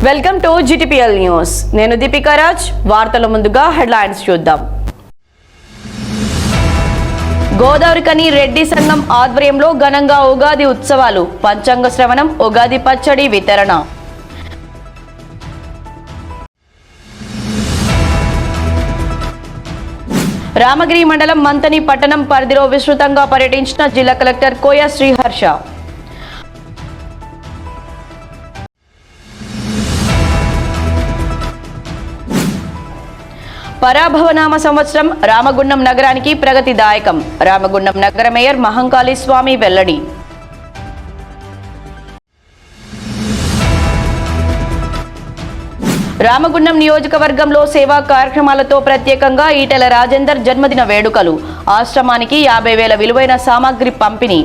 Welcome to GTPL news. నేను దీపికా రాజ్. వార్తల ముందుగా హెడ్లైన్స్ చూద్దాం. గోదావరికని రెడ్డి సంఘం ఆధ్వర్యంలో ఘనంగా ఉగాది ఉత్సవాలు, పంచాంగ శ్రవణం, ఉగాది పచ్చడి వితరణ. రామగిరి మండలం మంతని పట్టణం పరిధిలో విస్తృతంగా పర్యటించిన జిల్లా కలెక్టర్ కోయ శ్రీహర్ష. పరాభవనామ సంవత్సరం రామగుండం నగరానికి ప్రగతిదాయకం. రామగుండం నగర మేయర్ మహంకాళి స్వామి వెల్లడి. రామగుండం నియోజకవర్గంలో సేవా కార్యక్రమాలతో ప్రత్యేకంగా ఈటెల రాజేందర్ జన్మదిన వేడుకలు. ఆశ్రమానికి 50,000 విలువైన సామాగ్రి పంపిణీ.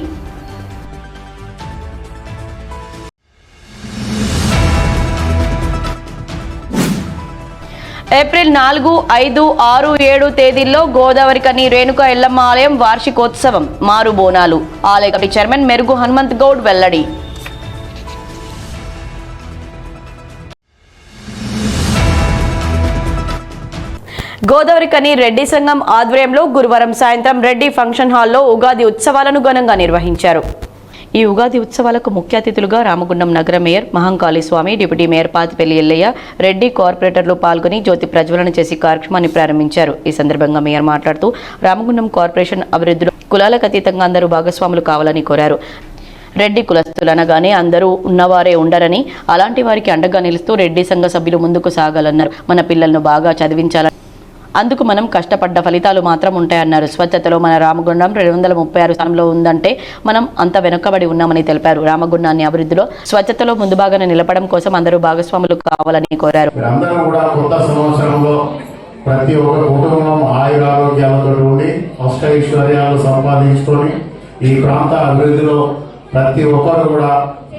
ఏప్రిల్ 4, 5, 6, 7 తేదీల్లో గోదావరికని రేణుక ఎల్లమ్మ ఆలయం వార్షికోత్సవం, మారు బోనాలు. ఆలయ కమిటీ చైర్మన్ మెరుగు హనుమంత్ గౌడ్ వెల్లడి. గోదావరికని రెడ్డి సంఘం ఆధ్వర్యంలో గురువారం సాయంత్రం రెడ్డి ఫంక్షన్ హాల్లో ఉగాది ఉత్సవాలను ఘనంగా నిర్వహించారు. ఈ ఉగాది ఉత్సవాలకు ముఖ్య అతిథులుగా రామగుండం నగర మేయర్ మహంకాళి స్వామి, డిప్యూటీ మేయర్ పాతిపల్లి ఎల్లయ్య, రెడ్డి కార్పొరేటర్లు పాల్గొని జ్యోతి ప్రజ్వలన చేసి కార్యక్రమాన్ని ప్రారంభించారు. ఈ సందర్భంగా మేయర్ మాట్లాడుతూ రామగుండం కార్పొరేషన్ అభివృద్ధిలో కులాలకు అతీతంగా అందరూ భాగస్వాములు కావాలని కోరారు. రెడ్డి కులస్తులనగానే అందరూ ఉన్నవారే ఉండరని, అలాంటి వారికి అండగా నిలుస్తూ రెడ్డి సంఘ సభ్యులు ముందుకు సాగాలన్నారు. మన పిల్లలను బాగా చదివించాలని, అందుకు మనం కష్టపడ్డ ఫలితాలు మాత్రం ఉంటాయన్నారు. స్వచ్ఛతలో మన రామగుండం 236 స్థానంలో ఉందంటే మనం అంత వెనుకబడి ఉన్నామని తెలిపారు. రామగుండాన్ని అభివృద్ధిలో, స్వచ్ఛతలో ముందు భాగాన్ని నిలపడం కోసం అందరూ భాగస్వాములు కావాలని కోరారు. ప్రతి ఒక్క కుటుంబం ఆయురారోగ్యాలతో ఉండి అష్టైశ్వర్యాలు సంపాదించుకొని ఈ ప్రాంత అభివృద్ధిలో ప్రతి ఒక్కరు కూడా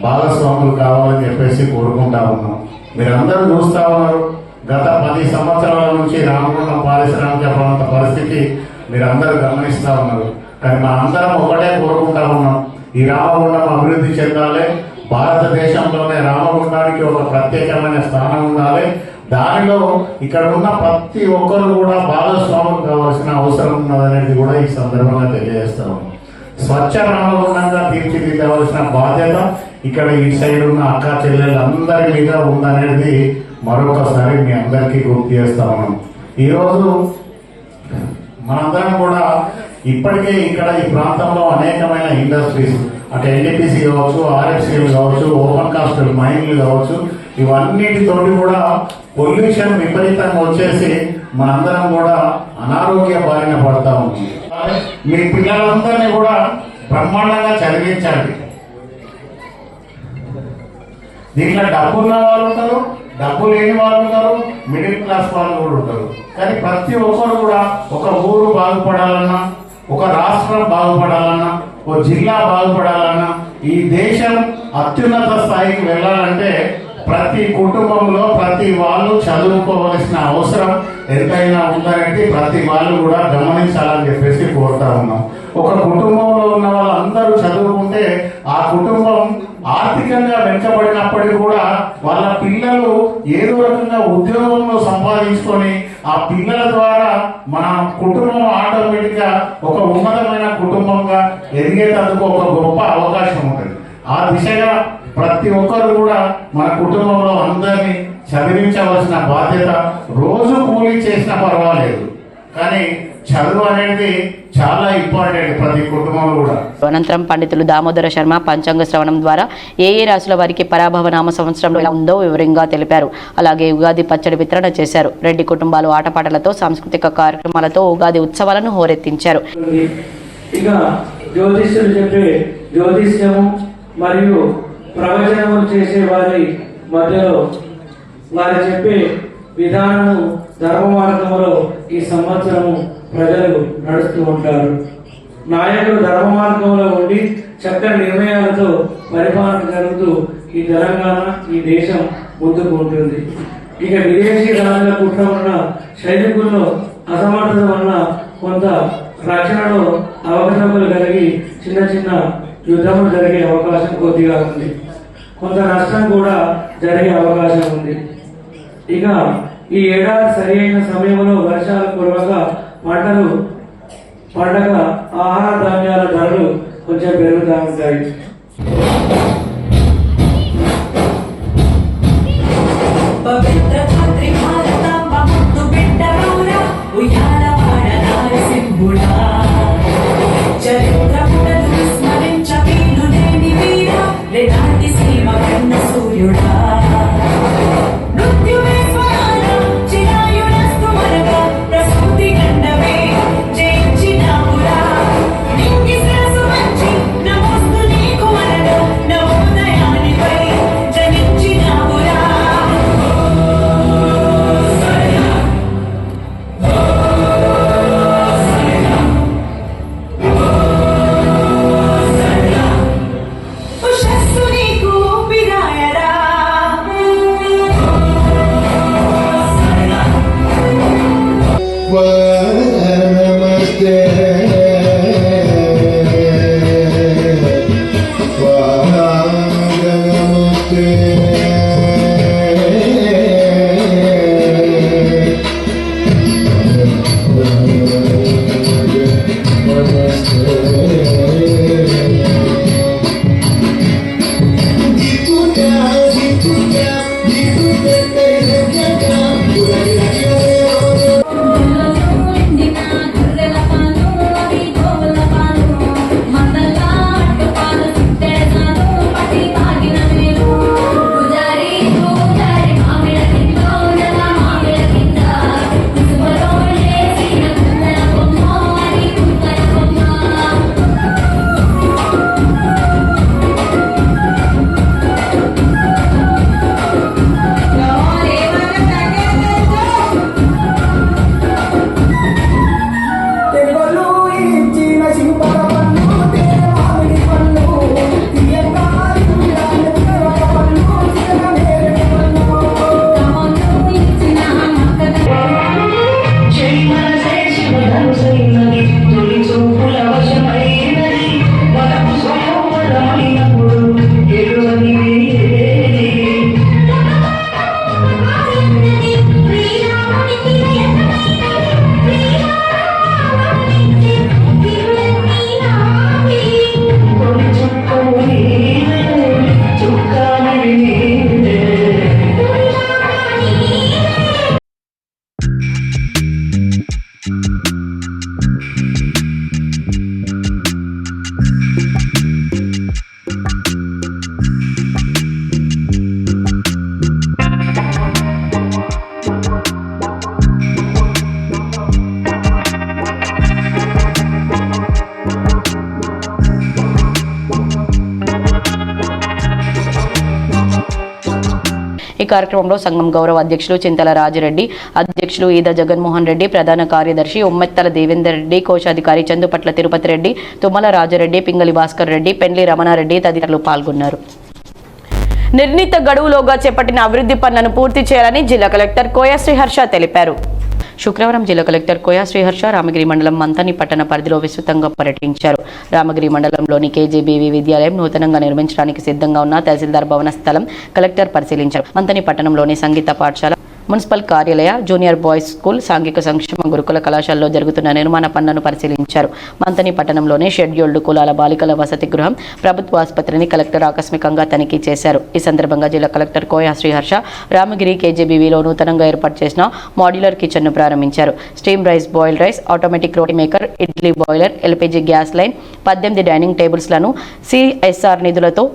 భాగస్వాములు కావాలని చెప్పేసి కోరుకుంటా ఉన్నాం. మీరందరూ చూస్తా ఉన్నారు, గత 10 సంవత్సరాల నుంచి రామగుండం పారిశ్రామిక ప్రాంత పరిస్థితి మీరందరూ గమనిస్తూ ఉన్నారు. కానీ మా అందరం ఒకటే కోరుకుంటా ఉన్నాం, ఈ రామగుండం అభివృద్ధి చెందాలి, భారతదేశంలోనే రామగుండానికి ఒక ప్రత్యేకమైన స్థానం ఉండాలి. దానిలో ఇక్కడ ఉన్న ప్రతి ఒక్కరు కూడా భాగస్వాములు కావాల్సిన అవసరం ఉన్నదనేది కూడా ఈ సందర్భంగా తెలియజేస్తా ఉన్నాం. స్వచ్ఛ రామగుండంగా తీర్చిదిద్దవలసిన బాధ్యత ఇక్కడ ఈ సైడ్ ఉన్న అక్క చెల్లెళ్ళందరి మీద ఉందనేది మరొకసారి మీ అందరికీ గుర్తు చేస్తా ఉన్నాం. ఈరోజు మనందరం కూడా ఇప్పటికే ఇక్కడ ఈ ప్రాంతంలో అనేకమైన ఇండస్ట్రీస్, అటు ఎన్టీపీసీ కావచ్చు, ఆర్ఎఫ్సీలు కావచ్చు, ఓపెన్ కాస్ట్ మైన్లు కావచ్చు, ఇవన్నిటితోటి కూడా పొల్యూషన్ విపరీతంగా వచ్చేసి మనందరం కూడా అనారోగ్య బారిన పడతా ఉంది. మీ పిల్లలందరినీ కూడా బ్రహ్మాండంగా చదివించండి. దీంట్లో డబ్బున్న వాళ్ళు ఉంటారు, డబ్బు లేని వాళ్ళు ఉంటారు, మిడిల్ క్లాస్ వాళ్ళు కూడా ఉంటారు. కానీ ప్రతి ఒక్కరు కూడా ఒక ఊరు బాగుపడాలన్నా, ఒక రాష్ట్రం బాగుపడాలన్నా, ఒక జిల్లా బాగుపడాలన్నా, ఈ దేశం అత్యున్నత స్థాయికి వెళ్ళాలంటే ప్రతి కుటుంబంలో ప్రతి వాళ్ళు చదువుకోవలసిన అవసరం ఎంతైనా ఉందనేది ప్రతి వాళ్ళు కూడా గమనించాలని చెప్పేసి కోరుతా ఉన్నాం. ఒక కుటుంబంలో ఉన్న వాళ్ళందరూ చదువుకుంటే ఆ కుటుంబం ఆర్థికంగా వెనుకబడినప్పటికీ కూడా వాళ్ళ పిల్లలు ఏదో రకంగా ఉద్యోగంలో సంపాదించుకొని ఆ పిల్లల ద్వారా మన కుటుంబం ఆటోమేటిక్ గా ఒక ఉన్నతమైన కుటుంబంగా ఎదిగేటందుకు ఒక గొప్ప అవకాశం ఉంటుంది. ఆ దిశగా ప్రతి ఒక్కరు కూడా మన కుటుంబంలో అందరినీ చదివించవలసిన బాధ్యత. రోజు కూలీ చేసినా పర్వాలేదు, కానీ చదువు అనేది చాలా ఇంపార్టెంట్ ప్రతి కుటుంబంలో కూడా. అనంతరం పండితులు దామోదర శర్మ పంచాంగ శ్రవణం ద్వారా ఏ రాశుల వారికి పరాభవనామ సంవత్సరంలో ఎలా ఉందో వివరంగా తెలిపారు. అలాగే ఉగాది పచ్చడి వితరణ చేశారు. రెడ్డి కుటుంబాలు ఆటపాటలతో, సాంస్కృతిక కార్యక్రమాలతో ఉగాది ఉత్సవాలను హోరెత్తించారు. ఇక జ్యోతిష్యులు చెప్పే జ్యోతిష్యము మరియు ప్రవచనములు చేసే వారి మధ్యలో వారు చెప్పే విధానము, ధర్మ మార్గంలో ఈ సంవత్సరము ప్రజలు నడుస్తూ ఉంటారు. నాయకులు ధర్మ మార్గంలో ఉండి చక్కని నిర్ణయాలతో పరిపాలన జరుగుతూ ఈ తెలంగాణ, ఈ దేశం ముందుకు ఉంటుంది. ఇక విదేశీ రాజుల కుట్ర ఉన్న సైనికుల్లో అసమర్థత వల్ల కొంత రక్షణలో అవకతవకలు కలిగి చిన్న చిన్న యుద్ధములు జరిగే అవకాశం కొద్దిగా ఉంది. కొంత నష్టం కూడా జరిగే అవకాశం ఉంది. ఇక ఈ ఏడాది సరి అయిన సమయంలో వర్షాలు కురవక పండగ ఆహార ధాన్యాల ధరలు కొంచెం పెరుగుతూ ఉంటాయి. పవిత్ర ధాత్రి భారతాంబ ముద్దు బిడ్డ గౌర ఉయ్యాల వాడదారి సింహుడా చరిత్ర పుటలు విస్మరించ వీలు లేని వీర లేనాటి సీమ కన్న సూర్యుడా మృత్యువే స్వరాన చిరాయుడస్తు మనగా ప్రసూతి గండవే జయించినావురా నింగి శిరసు వంచి నమోస్తు నీకు అనగా నవోదయానిపై జనించినావురా. ఉషస్సు నీకు ఊపిరాయరా నమస్తే నమస్తే ఈ కార్యక్రమంలో సంఘం గౌరవ అధ్యక్షులు చింతల రాజిరెడ్డి, అధ్యక్షులు ఈద జగన్మోహన్ రెడ్డి, ప్రధాన కార్యదర్శి ఉమ్మెత్తల దేవేందర్ రెడ్డి, కోశాధికారి చందుపట్ల తిరుపతి రెడ్డి, తుమ్మల రాజరెడ్డి, పింగళి భాస్కర్ రెడ్డి, పెండ్లి రమణారెడ్డి తదితరులు పాల్గొన్నారు. నిర్ణీత గడువులోగా చేపట్టిన అభివృద్ధి పనులను పూర్తి చేయాలని జిల్లా కలెక్టర్ కోయ శ్రీహర్ష తెలిపారు. శుక్రవారం జిల్లా కలెక్టర్ కోయ శ్రీహర్ష రామగిరి మండలం మంతని పట్టణ పరిధిలో విస్తృతంగా పర్యటించారు. రామగిరి మండలంలోని కేజీబీవీ విద్యాలయం నూతనంగా నిర్మించడానికి సిద్ధంగా ఉన్న తహసీల్దార్ భవన స్థలం కలెక్టర్ పరిశీలించారు. మంతని పట్టణంలోని సంగీత పాఠశాల, మున్సిపల్ కార్యాలయ, జూనియర్ బాయ్స్ స్కూల్, సాంఘిక సంక్షేమ గురుకుల కళాశాలలో జరుగుతున్న నిర్మాణ పనులను పరిశీలించారు. మంతని పట్టణంలోని షెడ్యూల్డ్ కులాల బాలికల వసతి గృహం, ప్రభుత్వ ఆసుపత్రిని కలెక్టర్ ఆకస్మికంగా తనిఖీ చేశారు. ఈ సందర్భంగా జిల్లా కలెక్టర్ కోయ శ్రీహర్ష రామగిరి కేజీబీవీలో నూతనంగా ఏర్పాటు చేసిన మాడ్యులర్ కిచెన్ను ప్రారంభించారు. Steam rice, boil rice, automatic roti maker, idli boiler, LPG gas line, 18 dining టేబుల్స్లను సిఎస్ఆర్ నిధులతో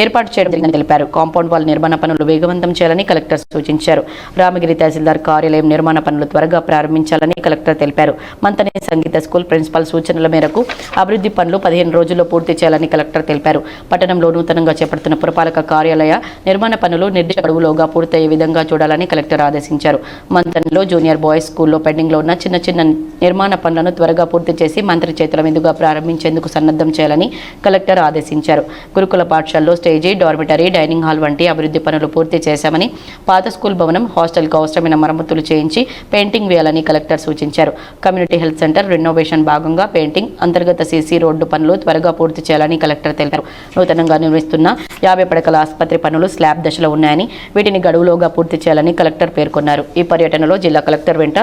ఏర్పాటు చేయడం జరిగిందని తెలిపారు. కాంపౌండ్ వాల్ నిర్మాణ పనులు వేగవంతం చేయాలని కలెక్టర్ సూచించారు. రామగిరి తహసీల్దార్ కార్యాలయం నిర్మాణ పనులు త్వరగా ప్రారంభించాలని కలెక్టర్ తెలిపారు. మంతని సంగీత స్కూల్ ప్రిన్సిపల్ సూచనల మేరకు అభివృద్ధి పనులు 15 రోజుల్లో పూర్తి చేయాలని కలెక్టర్ తెలిపారు. పట్టణంలో నూతనంగా చేపడుతున్న పురపాలక కార్యాలయ నిర్మాణ పనులు నిర్దిష్ట గడువులోగా పూర్తయ్యే విధంగా చూడాలని కలెక్టర్ ఆదేశించారు. మంతనిలో జూనియర్ బాయ్స్ స్కూల్లో పెండింగ్లో ఉన్న చిన్న నిర్మాణ పనులను త్వరగా పూర్తి చేసి మంత్రి చేతుల మీదుగా ప్రారంభించేందుకు సన్నద్ధం చేయాలని కలెక్టర్ ఆదేశించారు. గురుకుల పాఠశాలలో స్టేజీ, డార్మిటరీ, డైనింగ్ హాల్ వంటి అభివృద్ధి పనులు పూర్తి చేశామని, పాత స్కూల్ భవనం, హాస్టల్కు అవసరమైన మరమ్మతులు చేయించి పెయింటింగ్ వేయాలని కలెక్టర్ సూచించారు. కమ్యూనిటీ హెల్త్ సెంటర్ రెనోవేషన్ భాగంగా పెయింటింగ్, అంతర్గత సీసీ రోడ్డు పనులు త్వరగా పూర్తి చేయాలని కలెక్టర్ తెలిపారు. నూతనంగా నిర్మిస్తున్న 50 పడకల ఆసుపత్రి పనులు స్లాబ్ దశలో ఉన్నాయని, వీటిని గడువులోగా పూర్తి చేయాలని కలెక్టర్ పేర్కొన్నారు. ఈ పర్యటనలో జిల్లా కలెక్టర్ వెంట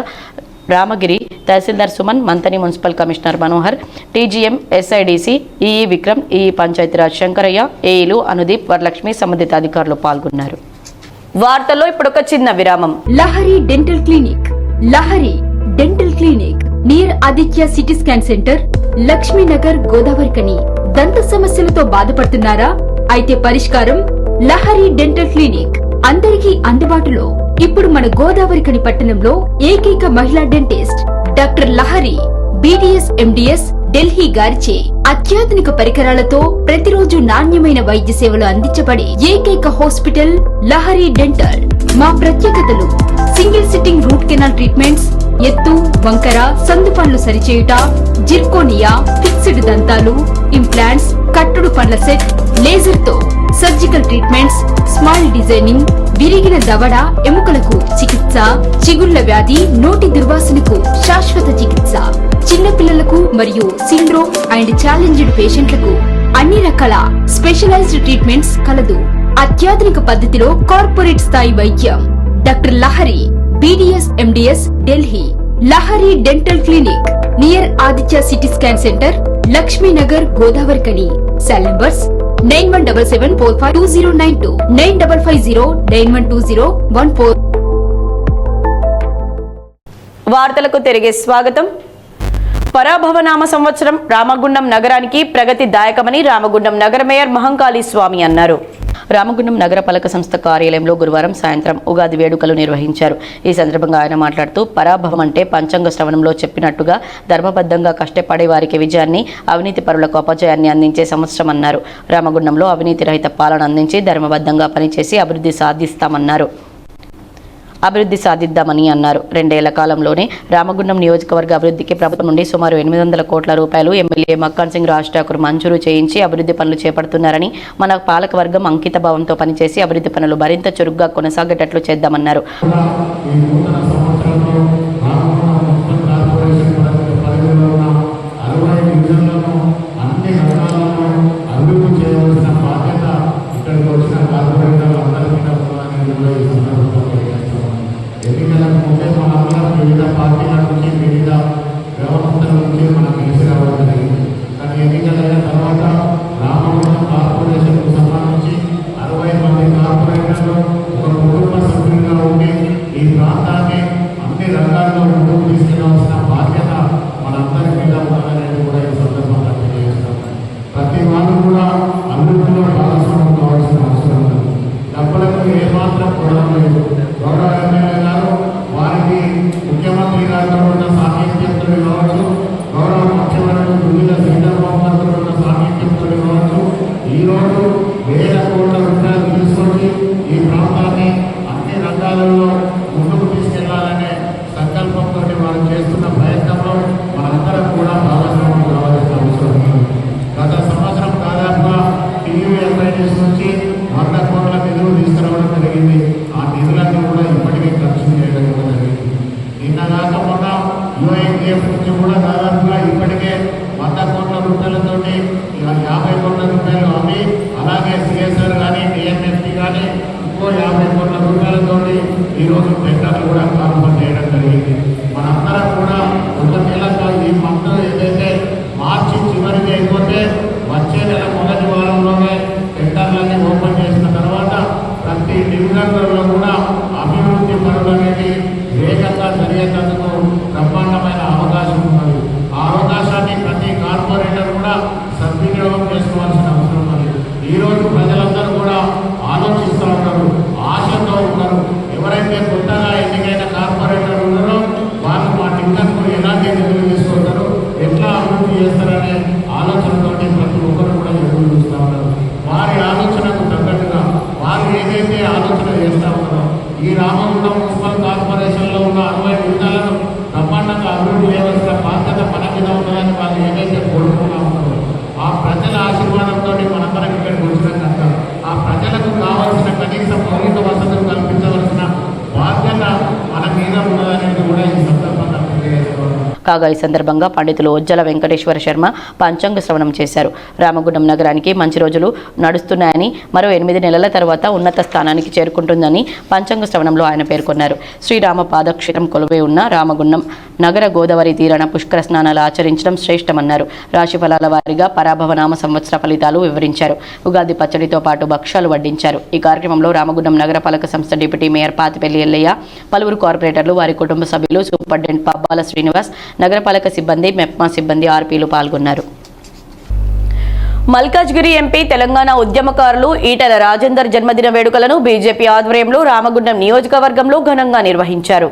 Ramagiri, tahsildar Suman, Manthani municipal commissioner Manohar, TGM, SIDC, EE Vikram, EE Panchayati Raj Shankaraiah, ఏఈలు అనుదీప్, వరలక్ష్మి, సంబంధిత అధికారులు పాల్గొన్నారు. వార్తల్లో ఇప్పుడు ఒక చిన్న విరామం. Lahari dental clinic, Lahari dental clinic near Aditya city scan centre, Lakshminagar, Godavarikhani. దంత సమస్యలతో బాధపడుతున్నారా? అయితే పరిష్కారం లహరి డెంటల్ క్లినిక్ అందరికీ అందుబాటులో. ఇప్పుడు మన గోదావరికని పట్టణంలో ఏకైక మహిళా dentist doctor Lahari BDS MDS Delhi గారిచే అత్యాధునిక పరికరాలతో ప్రతిరోజు నాణ్యమైన వైద్య సేవలు అందించబడే ఏకైక హాస్పిటల్ లహరి డెంటల్. మా ప్రత్యేకతలు: single sitting root canal treatments, ఎత్తు, వంకర, సందు పనులు సరిచేయుట, జిర్కోనియా, ఫిక్స్డ్ దంతాలు, ఇంప్లాంట్స్, కట్టుడు పండ్ల సెట్, లేజర్ తో సర్జికల్ ట్రీట్మెంట్స్, స్మైల్ డిజైనింగ్, విరిగిన దవడ ఎముకలకు చికిత్స, చిగుళ్ల వ్యాధి, నోటి దుర్వాసనకు శాశ్వత చికిత్స, చిన్న పిల్లలకు మరియు సిండ్రోమ్ అండ్ ఛాలెంజ్డ్ పేషెంట్లకు అన్ని రకాల స్పెషలైజ్డ్ ట్రీట్మెంట్స్ కలదు. అత్యాధునిక పద్ధతిలో కార్పొరేట్ స్థాయి వైద్యం. Doctor Lahari BDS MDS Delhi. Lahari dental clinic near Aditya city scan centre, Lakshminagar, Godavarikhani. Cell numbers 9177452092, 9550912014. వార్తలకు తిరిగి స్వాగతం. పరాభవనామ సంవత్సరం రామగుండం నగరానికి ప్రగతి దాయకమని రామగుండం నగర మేయర్ మహంకాళి స్వామి అన్నారు. రామగుండం నగర పాలక సంస్థ కార్యాలయంలో గురువారం సాయంత్రం ఉగాది వేడుకలు నిర్వహించారు. ఈ సందర్భంగా ఆయన మాట్లాడుతూ, పరాభవం అంటే పంచాంగ శ్రవణంలో చెప్పినట్టుగా ధర్మబద్ధంగా కష్టపడే వారికి విజయాన్ని, అవినీతి పరులకు అపజయాన్ని అందించే సంవత్సరం అన్నారు. రామగుండంలో అవినీతి రహిత పాలన అందించి ధర్మబద్ధంగా పనిచేసి అభివృద్ధి సాధిద్దామని అన్నారు. 2 ఏళ్ల కాలంలోనే రామగుండం నియోజకవర్గ అభివృద్ధికి ప్రభుత్వం నుండి సుమారు 800 కోట్ల రూపాయలు ఎమ్మెల్యే మక్కాన్ సింగ్ రాజ్ ఠాకూర్ మంజూరు చేయించి అభివృద్ధి పనులు చేపడుతున్నారని, మన పాలకవర్గం అంకిత భావంతో పనిచేసి అభివృద్ధి పనులు మరింత చురుగ్గా కొనసాగేటట్లు చేద్దామన్నారు. ఎన్నికలకు ముందే మనందరం వివిధ పార్టీల నుంచి, వివిధ వ్యవస్థల నుంచి మనం కలిసి రావడం జరిగింది. కానీ ఎన్నికలైన తర్వాత రామగుండం కార్పొరేషన్కు సంబంధించి 60 మంది కార్పొరేటర్లు ఒక కుటుంబ సభ్యులుగా ఉండి ఈ ప్రాంతాన్ని అన్ని రంగాల్లో ముందుకు తీసుకెళ్లాల్సిన బాధ్యత మనందరి మీద ఉండాలనేది కూడా ఈ సందర్భంగా తెలియజేస్తాం. ప్రతి వాళ్ళు కూడా అభివృద్ధిలో భాగస్వామ్యం కావాల్సిన అవసరం ఉంది. డబ్బులకు ఏమాత్రం కూడా లేదు. గౌరవ ఎమ్మెల్యే గారు వారికి ముఖ్యమంత్రి గారితో ఉన్న సామీప్యంతో కావచ్చు, గౌరవ ముఖ్యమంత్రి వివిధ సెంటర్ బాబులతో ఉన్న సామీప్యంతో కావచ్చు, ఈరోజు 1000 కోట్ల రూపాయలు తీసుకొని ఈ ప్రాంతాన్ని అన్ని రంగాలలో ముందుకు తీసుకెళ్లాలనే సంకల్పంతో వారు చేస్తున్న ప్రయత్నంలో మనందరం కూడా భాగస్వామ్యం కావాల్సిన అవసరం ఉంది. గత సంవత్సరం దాదాపుగా టీయూఎల్ఐడిఎస్ నుంచి 100 కోట్ల నిధులు తీసుకురావడం జరిగింది. ఆ నిధులన్నీ కూడా ఇప్పటికే ఖర్చు చేయడం జరిగింది. నిన్న కాక మొన్న యూఐడిఎఫ్ నుంచి కూడా దాదాపుగా ఇప్పటికే 100 కోట్ల రూపాయలతోటి 50 కోట్ల రూపాయలు అవి, అలాగే సిఎస్ఆర్ కానీ డిఎంఎఫ్టీ కానీ ఇంకో 50 కోట్ల రూపాయలతోటి ఈరోజు టెండర్లు కూడా ప్రారంభం చేయడం జరిగింది. మనందరం కూడా ఒక నెల ఈ మంత్ ఏదైతే మార్చి చివరికి అయిపోతే వచ్చే నెల మొదటి వారంలోనే టెండర్లన్నీ ఓపెన్ చేసిన తర్వాత ప్రతి డివిజన్లలో కూడా అభివృద్ధి పనులు అనేది వేగంగా జరిగేందుకు బ్రహ్మాండమైన అవకాశం ఉన్నది. ఆ అవకాశాన్ని ప్రతి కార్పొరేటర్ కూడా సద్వినియోగం చేసుకోవాల్సిన అవసరం ఉంది. ఈరోజు ప్రజలందరూ కూడా ఆలోచిస్తూ ఉన్నారు, ఆశతో ఉన్నారు. ఎవరైతే కొత్తగా ఎన్నికైన కార్పొరేటర్ ఉన్నారో వాళ్ళు మా టికెట్ను ఎలాంటి నిధులు తీసుకుంటారు, ఎట్లా అభివృద్ధి చేస్తారనే ఆలోచనతో ప్రతి ఒక్కరు కూడా ఎదురు చూస్తూ ఉన్నారు. వారి ఆలోచనకు తగ్గట్టుగా వారు ఏదైతే ఆలోచన చేస్తూ ఉన్నారో ఈ రామగుండం మున్సిపల్ కార్పొరేషన్లో ఉన్న 60 డివిజన్లను బ్రహ్మాండంగా అభివృద్ధి చేయవలసిన బాధ్యత మన మీద ఉంటుందని వాళ్ళు ఏదైతే కోరుకుంటూ ఉన్నారో ఆ ప్రజల ఆశీర్వాదంతో మనందరం ఇక్కడికి వచ్చిన కనుక కాగా ఈ సందర్భంగా పండితులు ఉజ్జల వెంకటేశ్వర శర్మ పంచాంగ శ్రవణం చేశారు. రామగుండం నగరానికి మంచి రోజులు నడుస్తున్నాయని, మరో 8 నెలల తర్వాత ఉన్నత స్థానానికి చేరుకుంటుందని పంచాంగ శ్రవణంలో ఆయన పేర్కొన్నారు. శ్రీరామ పాదక్షేత్రం కొలువై ఉన్న రామగుండం నగర గోదావరి తీరాన పుష్కర స్నానాలు ఆచరించడం శ్రేష్టమన్నారు. రాశి ఫలాల వారీగా పరాభవనామ సంవత్సర ఫలితాలు వివరించారు. ఉగాది పచ్చడితో పాటు భక్ష్యాలు వడ్డించారు. ఈ కార్యక్రమంలో రామగుండం నగరపాలక సంస్థ డిప్యూటీ మేయర్ పాతిపెల్లి ఎల్లయ్య, పలువురు కార్పొరేటర్లు, వారి కుటుంబ సభ్యులు, సూపరింటెండెంట్ పబ్బాల శ్రీనివాస్, నగరపాలక సిబ్బంది, మెప్మా సిబ్బంది, ఆర్పీలు పాల్గొన్నారు. మల్కాజ్గిరి ఎంపీ తెలంగాణ ఉద్యమకారులు ఈటెల రాజేందర్ జన్మదిన వేడుకలను బీజేపీ ఆధ్వర్యంలో రామగుండం నియోజకవర్గంలో ఘనంగా నిర్వహించారు.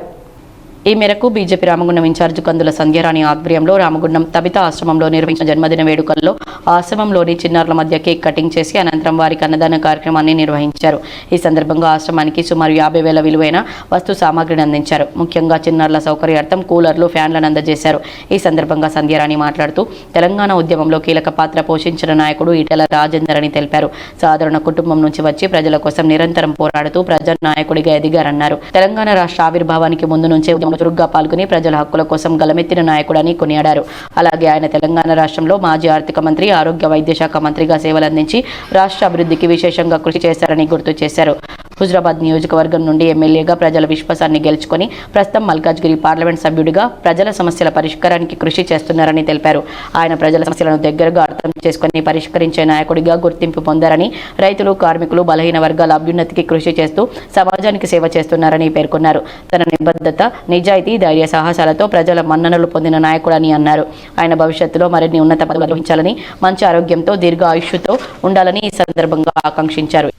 ఈ మేరకు బీజేపీ రామగుండం ఇన్ఛార్జ్ కందుల సంధ్యారాణి ఆధ్వర్యంలో రామగుండం తబితా ఆశ్రమంలో నిర్వహించిన జన్మదిన వేడుకల్లో ఆశ్రమంలోని చిన్నారుల మధ్య కేక్ కటింగ్ చేసి అనంతరం వారికి అన్నదాన కార్యక్రమాన్ని నిర్వహించారు. ఈ సందర్భంగా ఆశ్రమానికి సుమారు 50,000 విలువైన వస్తు సామాగ్రిని అందించారు. ముఖ్యంగా చిన్నారుల సౌకర్యార్థం కూలర్లు, ఫ్యాన్లను అందజేశారు. ఈ సందర్భంగా సంధ్యారాణి మాట్లాడుతూ తెలంగాణ ఉద్యమంలో కీలక పాత్ర పోషించిన నాయకుడు ఈటెల రాజేందర్ అని తెలిపారు. సాధారణ కుటుంబం నుంచి వచ్చి ప్రజల కోసం నిరంతరం పోరాడుతూ ప్రజానాయకుడిగా ఎదిగారన్నారు. తెలంగాణ రాష్ట్ర ఆవిర్భావానికి ముందు నుంచే చురుగ్గా పాల్గొని ప్రజల హక్కుల కోసం గలమెత్తిన నాయకుడని కొనియాడారు. అలాగే ఆయన తెలంగాణ రాష్ట్రంలో మాజీ ఆర్థిక మంత్రి, ఆరోగ్య వైద్య శాఖ మంత్రిగా సేవలందించి రాష్ట్ర అభివృద్ధికి విశేషంగా కృషి చేశారని గుర్తు చేశారు. హుజరాబాద్ నియోజకవర్గం నుండి ఎమ్మెల్యేగా ప్రజల విశ్వాసాన్ని గెలుచుకొని ప్రస్తుతం మల్కాజ్గిరి పార్లమెంట్ సభ్యుడిగా ప్రజల సమస్యల పరిష్కారానికి కృషి చేస్తున్నారని తెలిపారు. ఆయన ప్రజల సమస్యలను దగ్గరగా అర్థం చేసుకుని పరిష్కరించే నాయకుడిగా గుర్తింపు పొందారని, రైతులు, కార్మికులు, బలహీన వర్గాల అభ్యున్నతికి కృషి చేస్తూ సమాజానికి సేవ చేస్తున్నారని పేర్కొన్నారు. తన నిబద్ధత, నిజాయితీ, ధైర్య సాహసాలతో ప్రజల మన్ననలు పొందిన నాయకుడని అన్నారు. ఆయన భవిష్యత్తులో మరిన్ని ఉన్నత పదవులు నిర్వహించాలని, మంచి ఆరోగ్యంతో దీర్ఘ ఆయుష్తో ఉండాలని ఈ సందర్భంగా ఆకాంక్షించారు.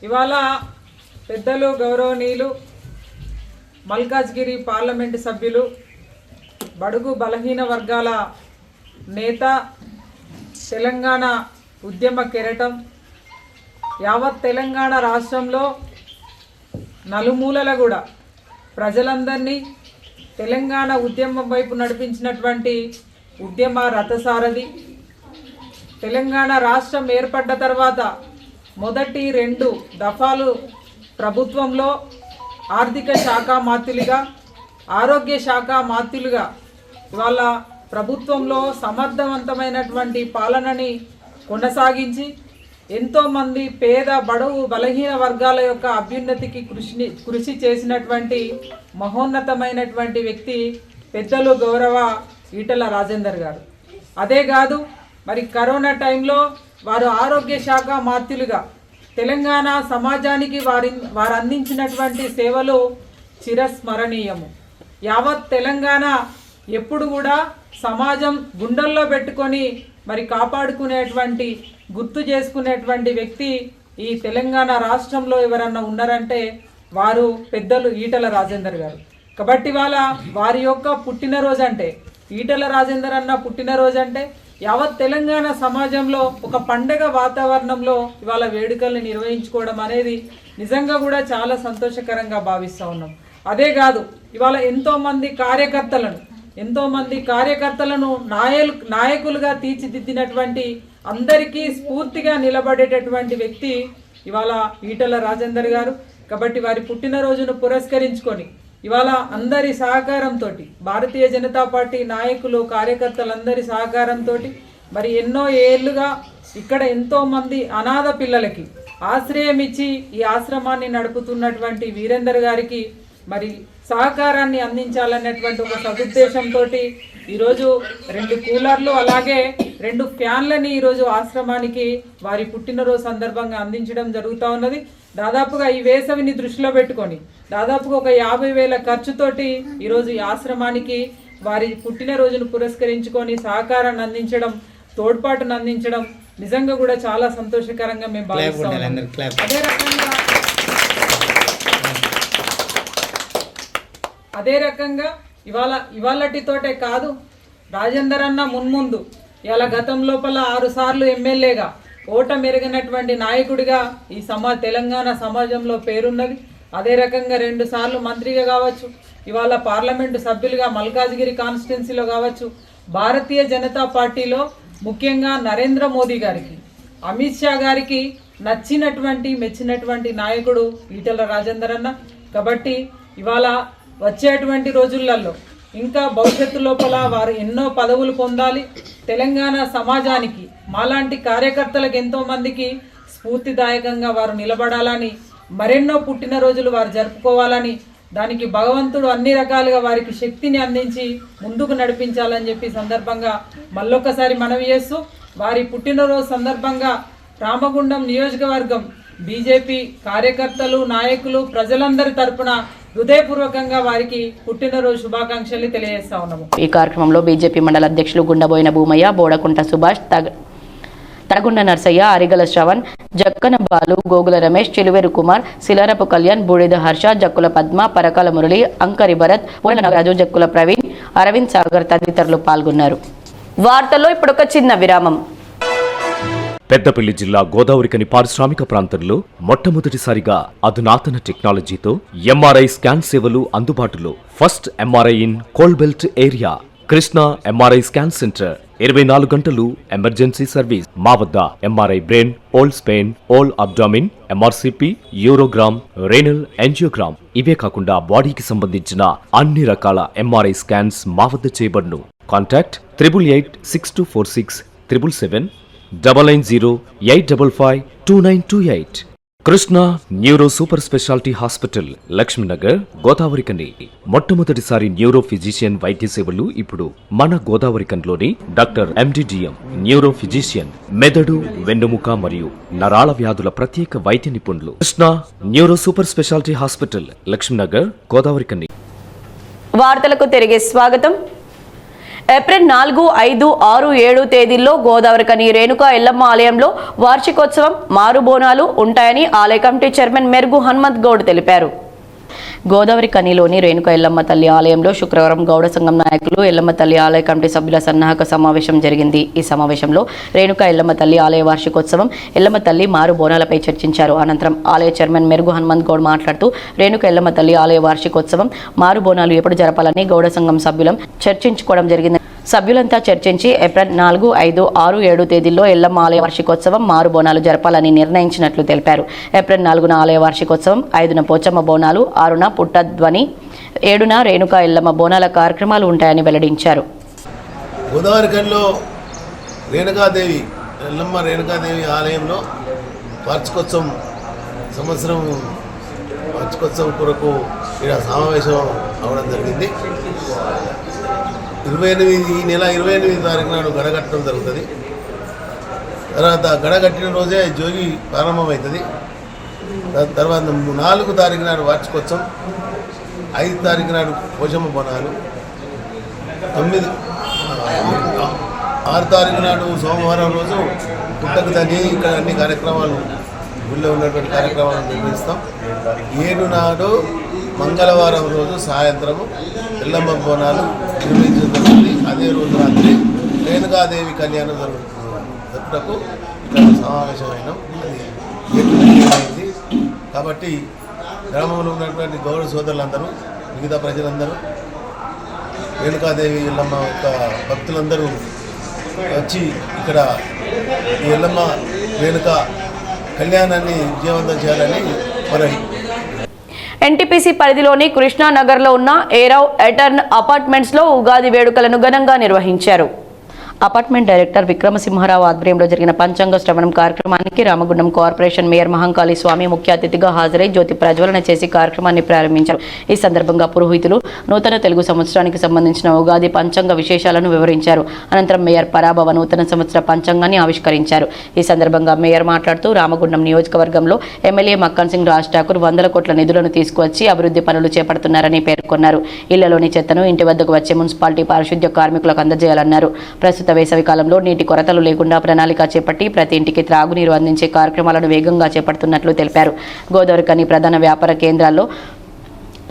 ఇవాళ పెద్దలు, గౌరవనీయులు, మల్కాజ్గిరి పార్లమెంటు సభ్యులు, బడుగు బలహీన వర్గాల నేత, తెలంగాణ ఉద్యమ కెరటం, యావత్ తెలంగాణ రాష్ట్రంలో నలుమూలల కూడా ప్రజలందరినీ తెలంగాణ ఉద్యమం వైపు నడిపించినటువంటి ఉద్యమ రథసారథి, తెలంగాణ రాష్ట్రం ఏర్పడ్డ తర్వాత మొదటి 2 దఫాలు ప్రభుత్వంలో ఆర్థిక శాఖ మాత్యులుగా, ఆరోగ్య శాఖ మాత్యులుగా ఇవాళ ప్రభుత్వంలో సమర్థవంతమైనటువంటి పాలనని కొనసాగించి ఎంతోమంది పేద, బడుగు, బలహీన వర్గాల యొక్క అభ్యున్నతికి కృషి చేసినటువంటి మహోన్నతమైనటువంటి వ్యక్తి పెద్దలు గౌరవ ఈటెల రాజేందర్ గారు. అదే కాదు, మరి కరోనా టైంలో వారు ఆరోగ్య శాఖ మాత్యులుగా తెలంగాణ సమాజానికి వారు అందించినటువంటి సేవలు చిరస్మరణీయము. యావత్ తెలంగాణ ఎప్పుడు కూడా సమాజం గుండెల్లో పెట్టుకొని మరి కాపాడుకునేటువంటి, గుర్తు చేసుకునేటువంటి వ్యక్తి ఈ తెలంగాణ రాష్ట్రంలో ఎవరన్నా ఉన్నారంటే వారు పెద్దలు ఈటెల రాజేందర్ గారు. కాబట్టి వారి యొక్క పుట్టినరోజు అంటే, ఈటెల రాజేందర్ అన్న పుట్టినరోజు అంటే యావత్ తెలంగాణ సమాజంలో ఒక పండగ వాతావరణంలో ఇవాళ వేడుకల్ని నిర్వహించుకోవడం అనేది నిజంగా కూడా చాలా సంతోషకరంగా భావిస్తూ ఉన్నాం. అదే కాదు, ఇవాళ ఎంతోమంది కార్యకర్తలను నాయకులుగా తీర్చిదిద్దినటువంటి, అందరికీ స్ఫూర్తిగా నిలబడేటటువంటి వ్యక్తి ఇవాళ ఈటెల రాజేందర్ గారు. కాబట్టి వారి పుట్టినరోజును పురస్కరించుకొని ఇవాళ అందరి సహకారంతో, భారతీయ జనతా పార్టీ నాయకులు, కార్యకర్తలందరి సహకారంతో మరి ఎన్నో ఏళ్లుగా ఇక్కడ ఎంతోమంది అనాథ పిల్లలకి ఆశ్రయం ఇచ్చి ఈ ఆశ్రమాన్ని నడుపుతున్నటువంటి వీరేందర్ గారికి మరి సహకారాన్ని అందించాలనేటువంటి ఒక సదుద్దేశంతో ఈరోజు 2 కూలర్లు అలాగే 2 ఫ్యాన్లని ఈరోజు ఆశ్రమానికి వారి పుట్టినరోజు సందర్భంగా అందించడం జరుగుతూ ఉన్నది. దాదాపుగా ఈ వేసవిని దృష్టిలో పెట్టుకొని దాదాపుగా ఒక 50,000 ఖర్చుతోటి ఈరోజు ఈ ఆశ్రమానికి వారి పుట్టినరోజును పురస్కరించుకొని సహకారాన్ని అందించడం, తోడ్పాటును అందించడం నిజంగా కూడా చాలా సంతోషకరంగా మేము భావిస్తాం. అదే రకంగా ఇవాళటితోటే కాదు, రాజేందర్ అన్న మున్ముందు ఇలా గతం లోపల 6 సార్లు ఎమ్మెల్యేగా ఓటమెరిగినటువంటి నాయకుడిగా ఈ తెలంగాణ సమాజంలో పేరున్నది. అదే రకంగా 2 సార్లు మంత్రిగా కావచ్చు, ఇవాళ పార్లమెంటు సభ్యులుగా మల్కాజ్గిరి కాన్స్టిట్యున్సీలో కావచ్చు, భారతీయ జనతా పార్టీలో ముఖ్యంగా నరేంద్ర మోదీ గారికి, అమిత్ షా గారికి మెచ్చినటువంటి నాయకుడు ఈటెల రాజేందర్ అన్న. కాబట్టి ఇవాళ వచ్చేటువంటి రోజులలో ఇంకా భవిష్యత్తు లోపల వారు ఎన్నో పదవులు పొందాలి. తెలంగాణ సమాజానికి మాలాంటి కార్యకర్తలకు ఎంతోమందికి స్ఫూర్తిదాయకంగా వారు నిలబడాలని, మరెన్నో పుట్టినరోజులు వారు జరుపుకోవాలని, దానికి భగవంతుడు అన్ని రకాలుగా వారికి శక్తిని అందించి ముందుకు నడిపించాలని చెప్పి సందర్భంగా మళ్ళొక్కసారి మనవి చేస్తూ, వారి పుట్టినరోజు సందర్భంగా రామగుండం నియోజకవర్గం బీజేపీ కార్యకర్తలు, నాయకులు, ప్రజలందరి తరపున హృదయపూర్వకంగా వారికి పుట్టినరోజు శుభాకాంక్షలు తెలియజేస్తా ఉన్నాము. ఈ కార్యక్రమంలో బీజేపీ మండల అధ్యక్షులు గుండబోయిన భూమయ్య, బోడకుంట సుభాష్, తడగుండ నర్సయ్య, అరిగల శ్రవణ్, జక్కన బాలు, గోగుల రమేష్, చిలువేరు కుమార్, శిలారపు కళ్యాణ్, బూడిద హర్ష, జక్కుల పద్మ, పరకాల మురళి, అంకరి భరత్, పూల నాగరాజు, జక్కుల ప్రవీణ్, అరవింద్ సాగర్ తదితరులు పాల్గొన్నారు. వార్తల్లో ఇప్పుడు ఒక చిన్న విరామం. పెద్దపల్లి జిల్లా గోదావరికని పారిశ్రామిక ప్రాంతంలో మొట్టమొదటిసారిగా అధునాతన టెక్నాలజీతో ఎంఆర్ఐ స్కాన్ సేవలు అందుబాటులో. First MRI in coal belt area. Krishna MRI scan center 24 గంటలు ఎమర్జెన్సీ సర్వీస్. మా వద్ద MRI brain, whole spine, whole abdomen, MRCP, urogram, renal angiogram, ఇవే కాకుండా బాడీకి సంబంధించిన అన్ని రకాల ఎంఆర్ఐ స్కాన్స్ మా వద్ద చేయబడును. Contact 8886246777 99085552928. Krishna neuro super speciality hospital, Lakshmi Nagar, Godavarikhani. మొట్టమొదటిసారి న్యూరో ఫిజిషియన్ వైద్య సేవలు ఇప్పుడు మన గోదావరికన్లోని డాక్టర్ ఎండిడిఎం న్యూరో ఫిజిషియన్, మెదడు, వెన్నుముక మరియు నరాల వ్యాధుల ప్రత్యేక వైద్య నిపుణులు. Krishna neuro super speciality hospital, Lakshmi Nagar, Godavarikhani. వార్తలకు తిరిగి స్వాగతం. ఏప్రిల్ 4, 5, 6, 7 తేదీల్లో గోదావరికని రేణుకా ఎల్లమ్మ ఆలయంలో వార్షికోత్సవం, మారుబోనాలు ఉంటాయని ఆలయ కమిటీ చైర్మన్ మెరుగు హనుమంత్ గౌడ్ తెలిపారు. గోదావరికనిలోని రేణుకా ఎల్లమ్మ తల్లి ఆలయంలో శుక్రవారం గౌడ సంఘం నాయకులు, ఎల్లమ్మ తల్లి ఆలయ కమిటీ సభ్యుల సన్నాహక సమావేశం జరిగింది. ఈ సమావేశంలో రేణుకా ఎల్లమ్మ తల్లి ఆలయ వార్షికోత్సవం, ఎల్లమ్మ తల్లి మారు బోనాలపై చర్చించారు. అనంతరం ఆలయ చైర్మన్ మెరుగు హనుమంత్ గౌడ్ మాట్లాడుతూ రేణుకా ఎల్లమ్మ తల్లి ఆలయ వార్షికోత్సవం, మారు బోనాలు ఎప్పుడు జరపాలని గౌడ సంఘం సభ్యులం చర్చించుకోవడం జరిగింది. సభ్యులంతా చర్చించి ఏప్రిల్ 4, 5, 6, 7 తేదీల్లో ఎల్లమ్మ ఆలయ వార్షికోత్సవం, మారు బోనాలు జరపాలని నిర్ణయించినట్లు తెలిపారు. ఏప్రిల్ 4న ఆలయ వార్షికోత్సవం, 5న పోచమ్మ బోనాలు, 6న పుట్టధ్వని, 7న రేణుకా ఎల్లమ్మ బోనాల కార్యక్రమాలు ఉంటాయని వెల్లడించారు. గోదావరికనిలో రేణుకాదేవి ఎల్లమ్మ రేణుకాదేవి ఆలయంలో వార్షికోత్సవం సంవత్సరం వార్షికోత్సవం కొరకు ఇక్కడ సమావేశం అవ్వడం జరిగింది. 28 ఈ నెల 28 తారీఖు నాడు గడగట్టడం జరుగుతుంది. తర్వాత గడగట్టిన రోజే జోగి ప్రారంభమవుతుంది. తర్వాత 4 తారీఖు నాడు వార్షికోత్సవం, 5 తారీఖు నాడు పోషమ్మ బోనాలు, 6 తారీఖు నాడు సోమవారం రోజు పుట్టకు తని ఇక్కడ అన్ని కార్యక్రమాలు ఊళ్ళో ఉన్నటువంటి కార్యక్రమాలు నిర్వహిస్తాం. 7 నాడు మంగళవారం రోజు సాయంత్రము ఎల్లమ్మ బోనాలు నిర్వహించడం జరుగుతుంది. అదే రోజు రాత్రి రేణుకాదేవి కళ్యాణం జరుపుటకు ఇక్కడ సమావేశమైనాం. అది అయింది. కాబట్టి గ్రామంలో ఉన్నటువంటి గౌడ సోదరులందరూ, మిగతా ప్రజలందరూ, రేణుకాదేవి ఎల్లమ్మ యొక్క భక్తులందరూ వచ్చి ఇక్కడ ఈ ఎల్లమ్మ రేణుక కళ్యాణాన్ని విజయవంతం చేయాలని మనవి. ఎన్టీపీసీ పరిధిలోని కృష్ణానగర్లో ఉన్న ఏరావ్ ఎటర్న్ అపార్ట్మెంట్స్లో ఉగాది వేడుకలను ఘనంగా నిర్వహించారు. అపార్ట్మెంట్ డైరెక్టర్ విక్రమసింహారావు ఆధ్వర్యంలో జరిగిన పంచాంగ శ్రవణం కార్యక్రమానికి రామగుండం కార్పొరేషన్ మేయర్ మహంకాళి స్వామి ముఖ్య అతిథిగా హాజరై జ్యోతి ప్రజ్వలన చేసి కార్యక్రమాన్ని ప్రారంభించారు. ఈ సందర్భంగా పురోహితులు నూతన తెలుగు సంవత్సరానికి సంబంధించిన ఉగాది పంచాంగ విశేషాలను వివరించారు. అనంతరం మేయర్ పరాభవ నూతన సంవత్సర పంచాంగాన్ని ఆవిష్కరించారు. ఈ సందర్భంగా మేయర్ మాట్లాడుతూ రామగుండం నియోజకవర్గంలో ఎమ్మెల్యే మక్కన్ సింగ్ రాజ్ ఠాకూర్ 100 కోట్ల నిధులను తీసుకువచ్చి అభివృద్ధి పనులు చేపడుతున్నారని పేర్కొన్నారు. ఇళ్లలోని చెత్తను ఇంటి వద్దకు వచ్చే మున్సిపాలిటీ పారిశుద్ధ్య కార్మికులకు అందజేయాలన్నారు. ప్రస్తుత వేసవి కాలంలో నీటి కొరతలు లేకుండా ప్రణాళిక చేపట్టి ప్రతి ఇంటికి త్రాగునీరు అందించే కార్యక్రమాలను వేగంగా చేపడుతున్నట్లు తెలిపారు. గోదావరికని ప్రధాన వ్యాపార కేంద్రాల్లో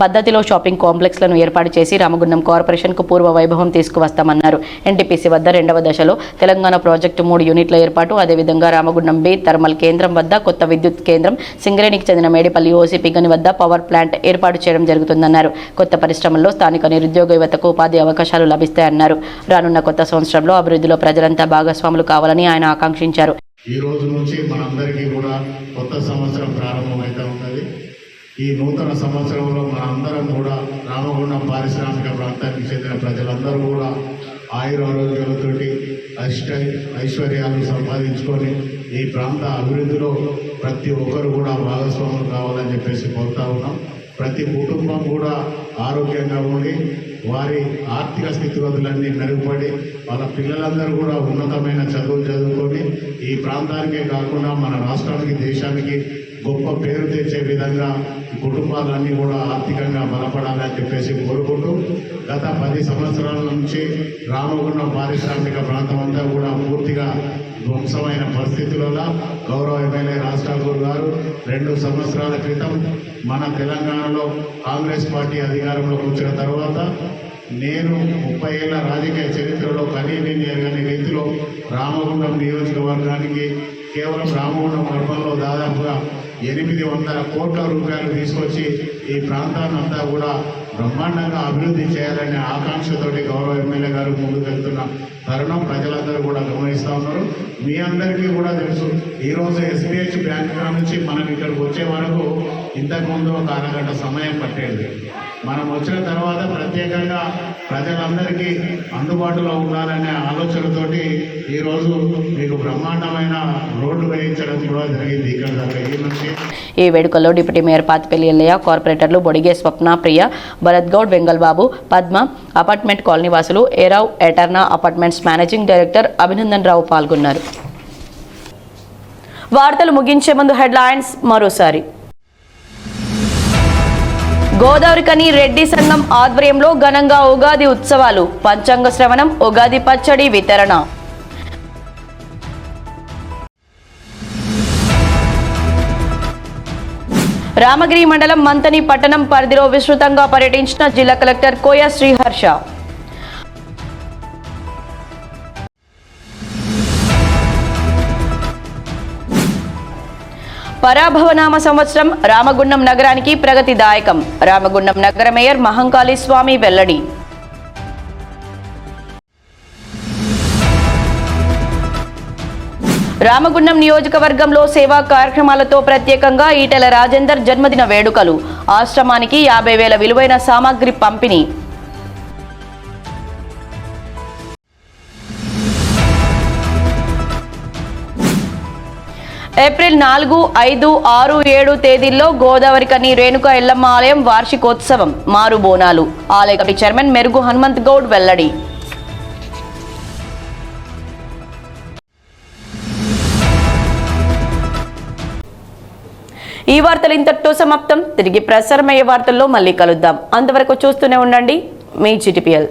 పద్ధతిలో షాపింగ్ కాంప్లెక్స్లను ఏర్పాటు చేసి రామగుండం కార్పొరేషన్కు పూర్వ వైభవం తీసుకువస్తామన్నారు. ఎన్టీపీసీ వద్ద 2వ దశలో తెలంగాణ ప్రాజెక్టు 3 యూనిట్ల ఏర్పాటు, అదేవిధంగా రామగుండం బి థర్మల్ కేంద్రం వద్ద కొత్త విద్యుత్ కేంద్రం, సింగరేణికి చెందిన మేడిపల్లి ఓసీపీ గని వద్ద పవర్ ప్లాంట్ ఏర్పాటు చేయడం జరుగుతుందన్నారు. కొత్త పరిశ్రమల్లో స్థానిక నిరుద్యోగ యువతకు ఉపాధి అవకాశాలు లభిస్తాయన్నారు. రానున్న కొత్త సంవత్సరంలో అభివృద్ధిలో ప్రజలంతా భాగస్వాములు కావాలని ఆయన ఆకాంక్షించారు. ఈ రోజు నుంచి మనందరికీ కూడా కొత్త సంవత్సరం ప్రారంభమైతే ఉన్నది. ఈ నూతన సంవత్సరంలో మనందరం కూడా రామగుండం పారిశ్రామిక ప్రాంతానికి చెందిన ప్రజలందరూ కూడా ఆయురారోగ్యాలతోటి ఐశ్వర్యాలు సంపాదించుకొని ఈ ప్రాంత అభివృద్ధిలో ప్రతి ఒక్కరు కూడా భాగస్వాములు కావాలని చెప్పేసి కోరుతా ఉన్నాం. ప్రతి కుటుంబం కూడా ఆరోగ్యంగా ఉండి వారి ఆర్థిక స్థితిగతులన్నీ మెరుగుపడి వాళ్ళ పిల్లలందరూ కూడా ఉన్నతమైన చదువులు చదువుకొని ఈ ప్రాంతానికే కాకుండా మన రాష్ట్రానికి దేశానికి గొప్ప పేరు తెచ్చే విధంగా కుటుంబాలన్నీ కూడా ఆర్థికంగా బలపడాలని చెప్పేసి కోరుకుంటూ గత 10 సంవత్సరాల నుంచి రామగుండం పారిశ్రామిక ప్రాంతం అంతా కూడా పూర్తిగా ధ్వంసమైన పరిస్థితులలో గౌరవ ఎమ్మెల్యే రాజ్ ఠాకూర్ గారు 2 సంవత్సరాల క్రితం మన తెలంగాణలో కాంగ్రెస్ పార్టీ అధికారంలోకి వచ్చిన తర్వాత నేను 30 ఏళ్ల రాజకీయ చరిత్రలో కనీని ఎరగని రీతిలో రామగుండం నియోజకవర్గానికి కేవలం రామగుండం మండలంలో దాదాపుగా 800 కోట్ల రూపాయలు తీసుకొచ్చి ఈ ప్రాంతాన్నంతా కూడా బ్రహ్మాండంగా అభివృద్ధి చేయాలనే ఆకాంక్షతోటి గౌరవ ఎమ్మెల్యే గారు ముందుకెళ్తున్న తరుణం ప్రజలందరూ కూడా గమనిస్తూ ఉన్నారు. మీ అందరికీ కూడా తెలుసు, ఈరోజు ఎస్బీహెచ్ బ్యాంక్ నుంచి మనం ఇక్కడికి వచ్చే వరకు ఇంతకుముందు ఒక అరగంట సమయం పట్టేది. మనం వచ్చిన తర్వాత ప్రత్యేకంగా ప్రజలందరికీ అందుబాటులో ఉండాలనే ఆలోచనతోటి ఈరోజు మీకు బ్రహ్మాండమైన రోడ్డు వేయించడం కూడా జరిగింది ఇక్కడ దాకా ఈ నుంచి. ఈ వేడుకల్లో డిప్యూటీ మేయర్ పాతిపల్లి ఎల్లయ్య, కార్పొరేటర్లు బొడిగే స్వప్న, ప్రియ, భరత్ గౌడ్, వెంగల్ బాబు, పద్మ, అపార్ట్మెంట్ కాలనీ వాసులు, ఏరావ్ ఎటర్నా అపార్ట్మెంట్స్ మేనేజింగ్ డైరెక్టర్ అభినందన్ రావు పాల్గొన్నారు. వార్తలు ముగించే ముందు హెడ్లైన్స్ మరోసారి. గోదావరికని రెడ్డి సంఘం ఆధ్వర్యంలో ఘనంగా ఉగాది ఉత్సవాలు, పంచాంగ శ్రవణం, ఉగాది పచ్చడి వితరణ. రామగిరి మండలం మంతని పట్టణం పరిధిలో విస్తృతంగా పర్యటించిన జిల్లా కలెక్టర్ కోయ శ్రీహర్ష. పరాభవనామ సంవత్సరం రామగుండం నగరానికి ప్రగతిదాయకం. రామగుండం నగర మేయర్ మహంకాళి స్వామి వెల్లడి. రామగుండం నియోజకవర్గంలో సేవా కార్యక్రమాలతో ప్రత్యేకంగా ఈటెల రాజేందర్ జన్మదిన వేడుకలు. ఆశ్రమానికి 50,000 విలువైన సామాగ్రి పంపిణీ. ఏప్రిల్ 4, 5, 6, 7 తేదీల్లో గోదావరికని రేణుకా ఎల్లమ్మ ఆలయం వార్షికోత్సవం, మారు బోనాలు. ఆలయ కమిటీ చైర్మన్ మెరుగు హనుమంత్ గౌడ్ వెల్లడి. ఈ వార్తలు ఇంతటితో సమాప్తం. తిరిగి ప్రసారమయ్యే వార్తల్లో మళ్ళీ కలుద్దాం. అంతవరకు చూస్తూనే ఉండండి మీ GTPL.